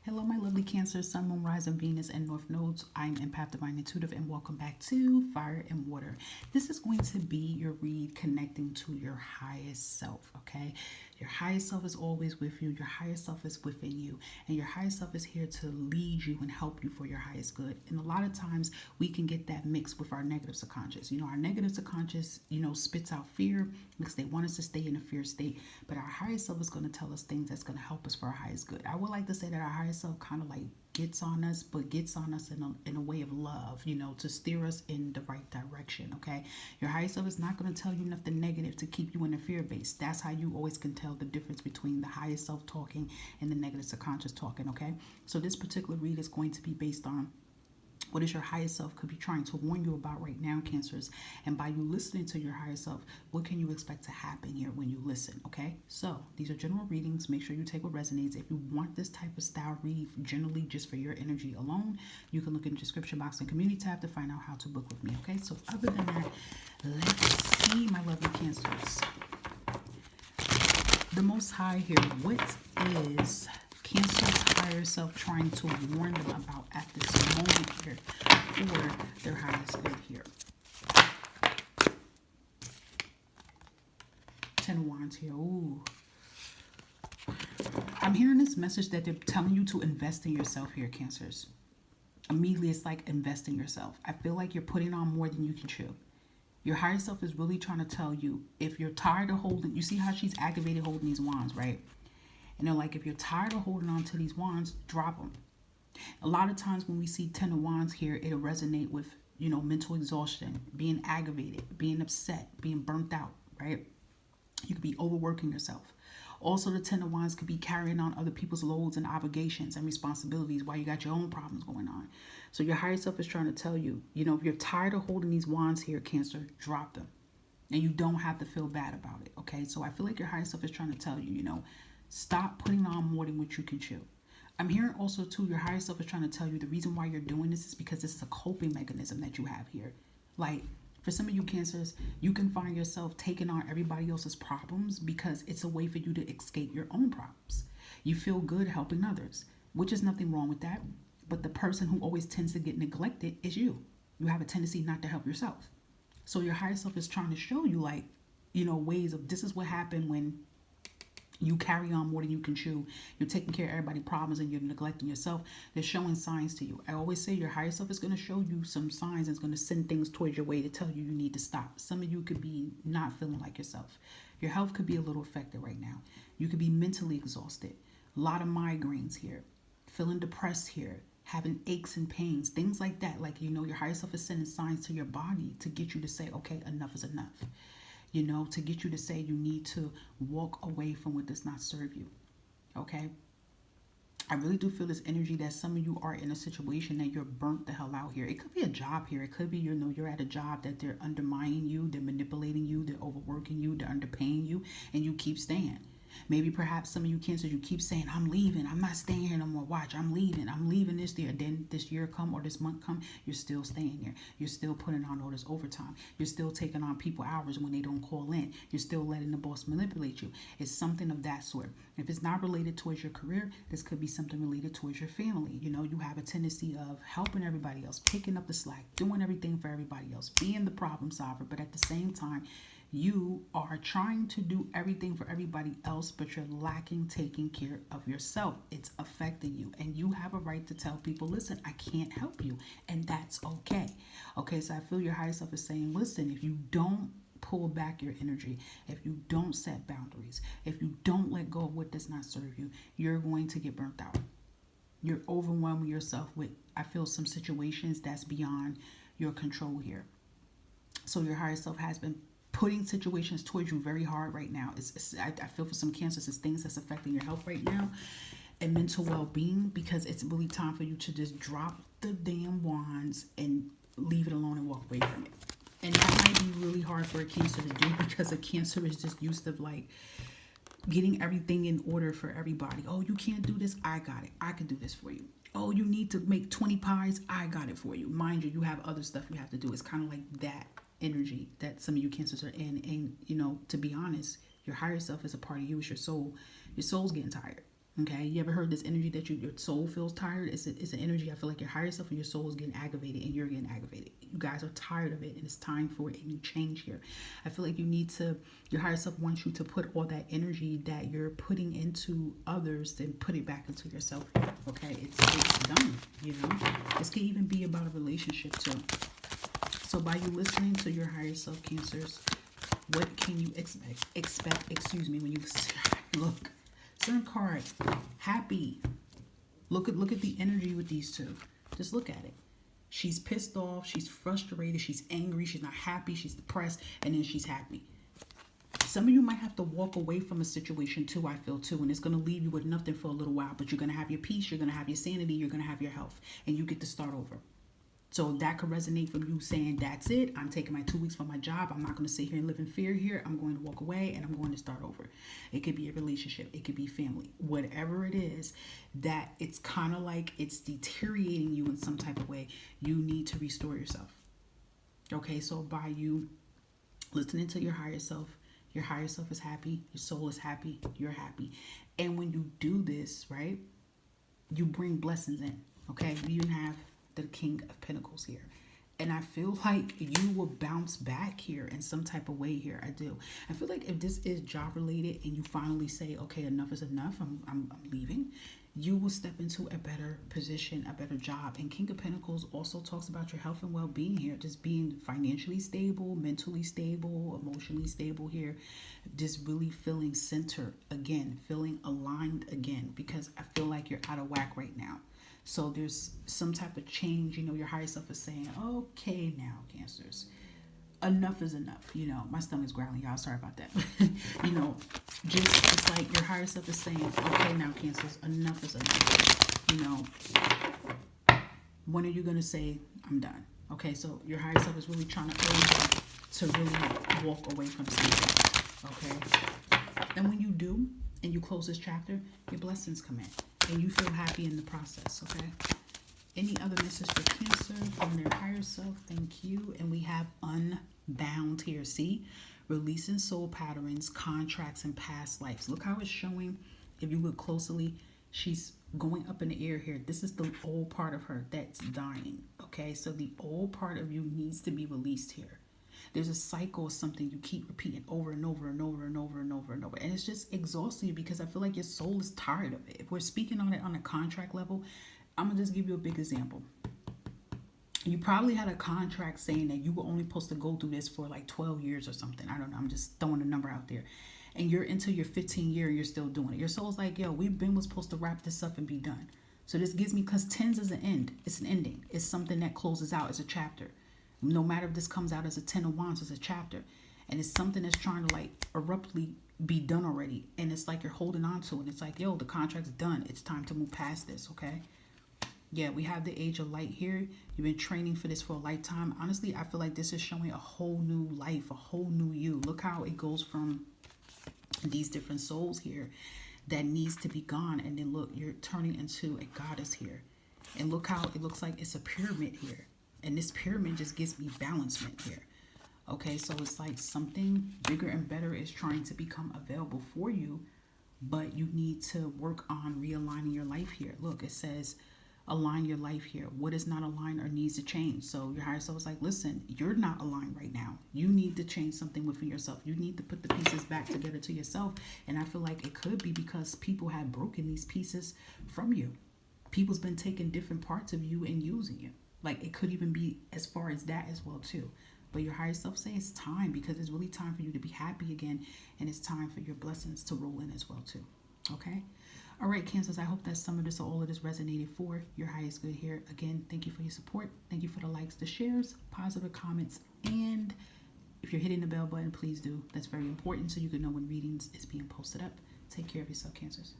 Hello, my lovely Cancer, Sun, Moon, Rising, Venus, and North Nodes. I'm Empath Divine Intuitive, and welcome back to Fire and Water. This is going to be your read connecting to your highest self, okay? Your highest self is always with you. Your highest self is within you. And your highest self is here to lead you and help you for your highest good. And a lot of times we can get that mixed with our negative subconscious. Our negative subconscious, spits out fear because they want us to stay in a fear state. But our highest self is going to tell us things that's going to help us for our highest good. I would like to say that our highest self kind of like gets on us, but gets on us in a way of love, to steer us in the right direction, okay? Your higher self is not going to tell you nothing negative to keep you in the fear base. That's how you always can tell the difference between the higher self talking and the negative subconscious talking, okay? So this particular read is going to be based on what is your higher self could be trying to warn you about right now, Cancers. And by you listening to your higher self, what can you expect to happen here when you listen, okay? So these are general readings. Make sure you take what resonates. If you want this type of style read generally just for your energy alone, you can look in the description box and community tab to find out how to book with me, okay? So other than that, let's see, my lovely Cancers. The Most High here, what is Cancer's higher self trying to warn them about at this moment here for their highest good here? Ten of Wands here. Ooh. I'm hearing this message that they're telling you to invest in yourself here, Cancers. Immediately, it's like invest in yourself. I feel like you're putting on more than you can chew. Your higher self is really trying to tell you, if you're tired of holding, you see how she's activated holding these wands, right? And they're like, if you're tired of holding on to these wands, drop them. A lot of times when we see Ten of Wands here, it'll resonate with, mental exhaustion, being aggravated, being upset, being burnt out, right? You could be overworking yourself. Also, the Ten of Wands could be carrying on other people's loads and obligations and responsibilities while you got your own problems going on. So your higher self is trying to tell you, if you're tired of holding these wands here, Cancer, drop them. And you don't have to feel bad about it, okay? So I feel like your higher self is trying to tell you, stop putting on more than what you can chew. I'm hearing also, too, your higher self is trying to tell you the reason why you're doing this is because this is a coping mechanism that you have here. Like, for some of you Cancers, you can find yourself taking on everybody else's problems because it's a way for you to escape your own problems. You feel good helping others, which is nothing wrong with that. But the person who always tends to get neglected is you. You have a tendency not to help yourself. So your higher self is trying to show you, like, ways of this is what happened when you carry on more than you can chew. You're taking care of everybody's problems and you're neglecting yourself. They're showing signs to you. I always say your higher self is going to show you some signs and it's going to send things towards your way to tell you need to stop. Some of you could be not feeling like yourself. Your health could be a little affected right now. You could be mentally exhausted. A lot of migraines here. Feeling depressed here. Having aches and pains. Things like that. Like, your higher self is sending signs to your body to get you to say, okay, enough is enough. To get you to say you need to walk away from what does not serve you. Okay? I really do feel this energy that some of you are in a situation that you're burnt the hell out here. It could be a job here. It could be, you're at a job that they're undermining you, they're manipulating you, they're overworking you, they're underpaying you, and you keep staying. Maybe perhaps some of you Cancers, you keep saying, I'm leaving. I'm not staying here no more. Watch, I'm leaving. I'm leaving this year. Then this year come or this month come, you're still staying here. You're still putting on all this overtime. You're still taking on people hours when they don't call in. You're still letting the boss manipulate you. It's something of that sort. If it's not related towards your career, this could be something related towards your family. You have a tendency of helping everybody else, picking up the slack, doing everything for everybody else, being the problem solver. But at the same time, you are trying to do everything for everybody else, but you're lacking taking care of yourself. It's affecting you. And you have a right to tell people, listen, I can't help you. And that's okay. Okay, so I feel your higher self is saying, listen, if you don't pull back your energy, if you don't set boundaries, if you don't let go of what does not serve you, you're going to get burnt out. You're overwhelming yourself with, I feel, some situations that's beyond your control here. So your higher self has been putting situations towards you very hard right now. I feel for some Cancers, it's things that's affecting your health right now and mental well-being, because it's really time for you to just drop the damn wands and leave it alone and walk away from it. And that might be really hard for a Cancer to do because a Cancer is just used to like getting everything in order for everybody. Oh, you can't do this? I got it. I can do this for you. Oh, you need to make 20 pies? I got it for you. Mind you, you have other stuff you have to do. It's kind of like that energy that some of you Cancers are in. And, to be honest, your higher self is a part of you. It's your soul. Your soul's getting tired. Okay, you ever heard this energy that your soul feels tired? It's an energy. I feel like your higher self and your soul is getting aggravated, and you're getting aggravated. You guys are tired of it, and it's time for a new change here. I feel like your higher self wants you to put all that energy that you're putting into others, then put it back into yourself. Okay, it's done. You know, this could even be about a relationship too. So by you listening to your higher self, Cancers, what can you expect, excuse me, when you look? Sun card, happy. Look at the energy with these two. Just look at it. She's pissed off, she's frustrated, she's angry, she's not happy, she's depressed, and then she's happy. Some of you might have to walk away from a situation too, I feel too, and it's going to leave you with nothing for a little while, but you're going to have your peace, you're going to have your sanity, you're going to have your health, and you get to start over. So that could resonate from you saying, that's it. I'm taking my 2 weeks from my job. I'm not going to sit here and live in fear here. I'm going to walk away and I'm going to start over. It could be a relationship. It could be family. Whatever it is, that it's kind of like it's deteriorating you in some type of way. You need to restore yourself. Okay, so by you listening to your higher self is happy. Your soul is happy. You're happy. And when you do this, right, you bring blessings in. Okay, you even have the King of Pentacles here. And I feel like you will bounce back here in some type of way here. I do. I feel like if this is job related and you finally say, okay, enough is enough, I'm leaving, you will step into a better position, a better job. And King of Pentacles also talks about your health and well-being here. Just being financially stable, mentally stable, emotionally stable here. Just really feeling centered again, feeling aligned again, because I feel like you're out of whack right now. So there's some type of change, you know, your higher self is saying, okay now, Cancers, enough is enough. You know, my stomach's growling, y'all, sorry about that. You know, just, it's like your higher self is saying, okay now, Cancers, enough is enough. You know, when are you going to say, I'm done? Okay, so your higher self is really trying to urge you to really walk away from something. Okay? And when you do, and you close this chapter, your blessings come in. And you feel happy in the process, okay? Any other message for Cancer from their higher self? Thank you. And we have Unbound here. See? Releasing soul patterns, contracts, and past lives. Look how it's showing. If you look closely, she's going up in the air here. This is the old part of her that's dying, okay? So the old part of you needs to be released here. There's a cycle of something you keep repeating over and over and over and over and over and over. And it's just exhausting you because I feel like your soul is tired of it. If we're speaking on it on a contract level, I'm going to just give you a big example. You probably had a contract saying that you were only supposed to go through this for like 12 years or something. I don't know. I'm just throwing a number out there. And you're into your 15th year and you're still doing it. Your soul's like, yo, we've been supposed to wrap this up and be done. So this gives me, because tens is an end. It's an ending. It's something that closes out as a chapter. No matter if this comes out as a 10 of wands, as a chapter, and it's something that's trying to like abruptly be done already, and it's like you're holding on to it. It's like, yo, the contract's done. It's time to move past this, okay? Yeah, we have the Age of Light here. You've been training for this for a lifetime. Honestly, I feel like this is showing a whole new life, a whole new you. Look how it goes from these different souls here that needs to be gone, and then look, you're turning into a goddess here. And look how it looks like it's a pyramid here. And this pyramid just gives me balancement here. Okay, so it's like something bigger and better is trying to become available for you, but you need to work on realigning your life here. Look, it says align your life here. What is not aligned or needs to change? So your higher self is like, listen, you're not aligned right now. You need to change something within yourself. You need to put the pieces back together to yourself. And I feel like it could be because people have broken these pieces from you. People's been taking different parts of you and using you. Like, it could even be as far as that as well, too. But your higher self say it's time, because it's really time for you to be happy again. And it's time for your blessings to roll in as well, too. Okay? All right, Cancers, I hope that some of this or all of this resonated for your highest good here. Again, thank you for your support. Thank you for the likes, the shares, positive comments. And if you're hitting the bell button, please do. That's very important so you can know when readings is being posted up. Take care of yourself, Cancers.